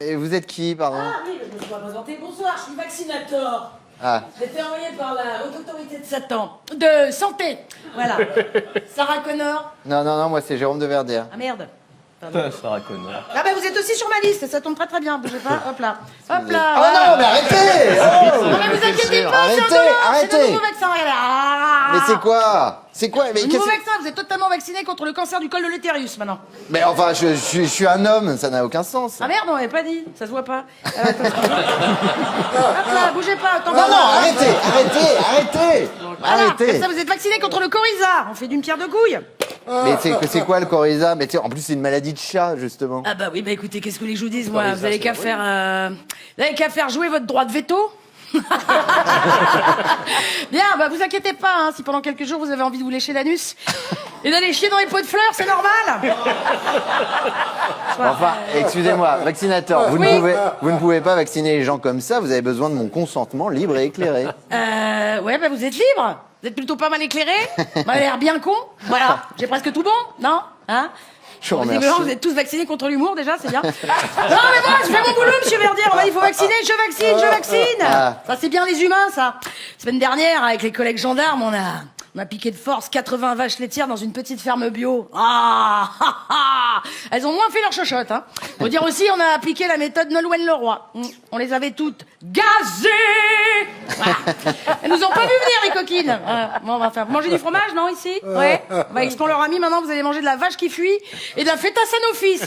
Et vous êtes qui, pardon? Ah oui, je me suis pas présenté. Bonsoir, je suis vaccinateur. Ah. J'ai été envoyé par la Haute Autorité de Santé. Voilà. Sarah Connor. Non, moi c'est Jérôme de Verdière. Ah merde. Sarah Connor. Ah bah vous êtes aussi sur ma liste, ça tombe très très bien. Bougez pas, hop là. Hop là. Oh non, mais arrêtez! Oh, Non mais vous inquiétez pas, Arrêtez, c'est un nouveau, arrêtez. c'est un nouveau vaccin, regardez. Ah. Mais c'est quoi? C'est quoi? Mais Le nouveau qu'est-ce vaccin, vous êtes totalement vacciné contre le cancer du col de l'utérus maintenant. Mais enfin, je suis un homme, ça n'a aucun sens. Ah merde, on m'avait pas dit, ça se voit pas. Attends. Hop là, bougez pas, attends. Non, arrêtez! Voilà, Arrêtez! comme ça vous êtes vacciné contre le coryza. On fait d'une pierre deux couilles. Mais c'est quoi le coryza? Mais tu sais, en plus c'est une maladie de chat, justement. Ah bah oui, bah écoutez, qu'est-ce que vous voulez que je vous dise, moi? Vous avez qu'à faire jouer votre droit de veto. Bien, bah vous inquiétez pas, hein, si pendant quelques jours vous avez envie de vous lécher l'anus et d'aller chier dans les pots de fleurs, c'est normal. Enfin, excusez-moi, vaccinateur, vous Oui. ne pouvez pas vacciner les gens comme ça, vous avez besoin de mon consentement libre et éclairé. Ouais, bah vous êtes libre. Vous êtes plutôt pas mal éclairé. Vous m'avez l'air bien con. Voilà, j'ai presque tout bon, non? Hein? Je vous Visiblement, remercie. vous êtes tous vaccinés contre l'humour déjà, c'est bien. Non mais moi, je fais mon boulot, monsieur Verdière. On m'a dit, il faut vacciner, je vaccine. Ah. Ça, c'est bien les humains, ça. Semaine dernière, avec les collègues gendarmes, on a piqué de force 80 vaches laitières dans une petite ferme bio. Ah, ah, ah. Elles ont moins fait leur chochotte, hein. Faut dire aussi, on a appliqué la méthode Nolwenn-Leroy. On les avait toutes gazées. Voilà. Elles nous ont pas vu venir, les coquines. Bon, on va faire manger du fromage, non, ici? Ouais. Bah, avec ce qu'on leur a mis, maintenant, vous allez manger de la vache qui fuit et de la feta Sanofi.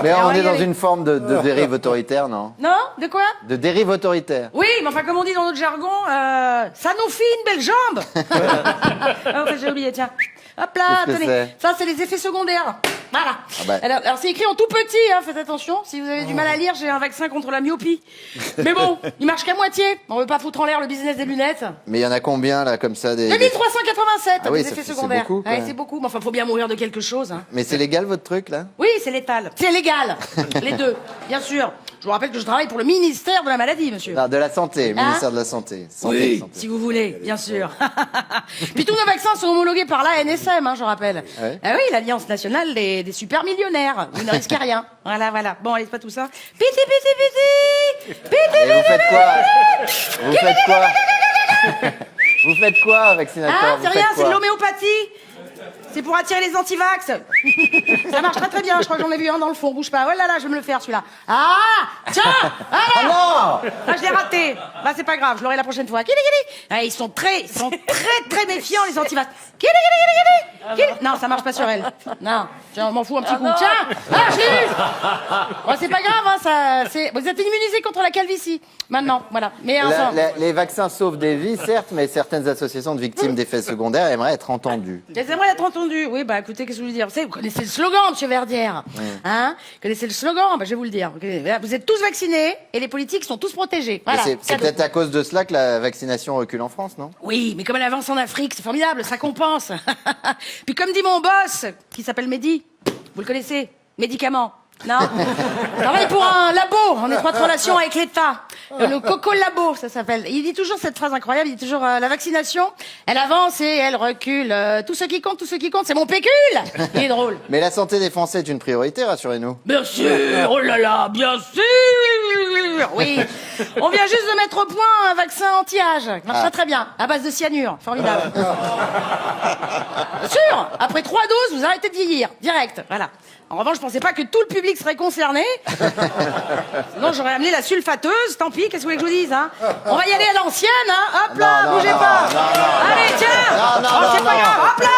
Mais on est dans Regardez. une forme de dérive autoritaire, non? Non? De quoi? De dérive autoritaire. Oui, mais enfin, comme on dit dans notre jargon, ça nous fait une belle jambe. Ah, en fait, j'ai oublié, tiens. Hop là, Qu'est-ce que tenez. c'est Ça, c'est les effets secondaires. Voilà. Ah bah. Alors, c'est écrit en tout petit, hein, faites attention. Si vous avez du mal à lire, j'ai un vaccin contre la myopie. Mais bon, il marche qu'à moitié. On veut pas foutre en l'air le business des lunettes. Mais il y en a combien, là, comme ça des... 2387, Ah oui, des ça effets fait- c'est secondaires. beaucoup, quand Ouais, même. c'est beaucoup. Mais enfin, faut bien mourir de quelque chose, hein. Mais c'est légal, votre truc, là? Oui, c'est létal. C'est légal. Les deux, bien sûr. Je vous rappelle que je travaille pour le ministère de la maladie, monsieur. Non, de la Santé, Hein? ministère de la Santé. Santé, Oui, santé. si vous voulez, bien sûr. Puis tous nos vaccins sont homologués par l'ANSM, hein, je rappelle. Ouais. Ah oui, l'Alliance nationale des super millionnaires. Vous ne risquez rien. Voilà. Bon, allez, c'est pas tout ça. Piti, piti, piti. Piti, Et vous piti, faites quoi? Vous faites quoi? Vous faites quoi, vaccinateur? Ah, Vous c'est faites rien, c'est quoi de l'homéopathie. C'est pour attirer les antivax. Ça marche très très bien, je crois que j'en ai vu un dans le fond, bouge pas. Oh là là, je vais me le faire celui-là. Ah, tiens, Ah voilà. non! Ah, je l'ai raté. Bah, c'est pas grave, je l'aurai la prochaine fois. Kili, kili. Ah, ils sont très méfiants, les antivax. Kili, kili, kili, kili. Non, ça marche pas sur elle. Non, tiens, on m'en fout un petit coup. Tiens, ah, je l'ai eu. Bon, c'est pas grave, hein, vous êtes immunisés contre la calvitie. Maintenant, voilà. Mais enfin. Les vaccins sauvent des vies, certes, mais certaines associations de victimes d'effets secondaires aimeraient être entendues. J'aimerais être entendu. Oui, bah écoutez, qu'est-ce que je veux dire? Vous connaissez le slogan, monsieur Verdière. Hein? Vous connaissez le slogan? Bah, je vais vous le dire. Vous êtes tous vaccinés et les politiques sont tous protégés. Mais Voilà. c'est Cadeau. peut-être à cause de cela que la vaccination recule en France, non? Oui, mais comme elle avance en Afrique, c'est formidable, ça compense. Puis comme dit mon boss, qui s'appelle Mehdi, vous le connaissez? Médicament. Non? Il travaille pour un labo en étroite relation avec l'État. Le Coco Labo, ça s'appelle. Il dit toujours cette phrase incroyable, il dit toujours la vaccination, elle avance et elle recule. Tout ce qui compte, c'est mon pécule. Il est drôle. Mais la santé des Français est une priorité, rassurez-nous. Bien sûr, oh là là, bien sûr. Oui, on vient juste de mettre au point un vaccin anti-âge, qui marche très bien, à base de cyanure, formidable. Bien sûr, après 3 doses, vous arrêtez de vieillir, direct, voilà. En revanche, je pensais pas que tout le public serait concerné. Sinon, j'aurais amené la sulfateuse, tant pis, qu'est-ce que vous voulez que je vous dise, hein? On va y aller à l'ancienne, hein? Hop là, Non, bougez non, pas. non, Allez, tiens. Non, Oh, c'est pas non. grave, hop là.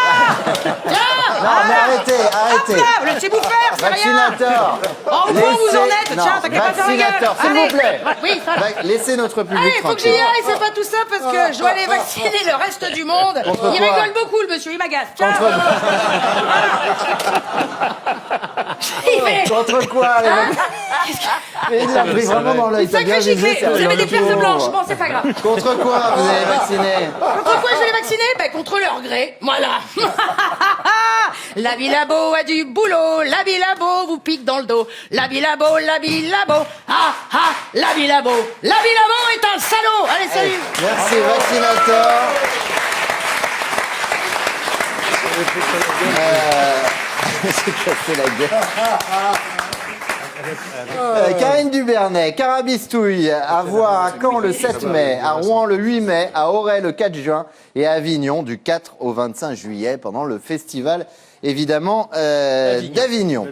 Tiens. Non, mais arrêtez. Hop là, laissez-vous faire, c'est rien. Vaccinateur! En gros, vous en êtes, Non, tiens, t'as qu'à pas faire la gueule. vaccinateur, s'il Allez. vous plaît. Oui, ça va. Laissez notre public Allez, faut que j'y tranquille. aille, c'est pas tout ça parce que je dois aller vacciner le reste du monde. Contre Il quoi rigole beaucoup, le monsieur, il m'agace. Tiens. Il fait- Contre quoi, les vaccins? Mais il l'a pris vraiment dans l'œil. T'as Sacré bien visé, giflé, vous sérieux. avez des pertes blanches, bon, c'est pas grave. Contre quoi vous avez vacciné? Contre quoi je vais les vacciner? Ben, contre leur gré, voilà. La Bilabo a du boulot, la Bilabo vous pique dans le dos. La Bilabo, ah ah, la Bilabo est un salaud. Allez, salut. Merci, vaccinateur. J'ai cassé la gueule. Karine Dubernay, Carabistouille, à voir à Caen le 7 mai, à Rouen le 8 mai, à Auray le 4 juin et à Avignon du 4 au 25 juillet pendant le festival, évidemment, d'Avignon.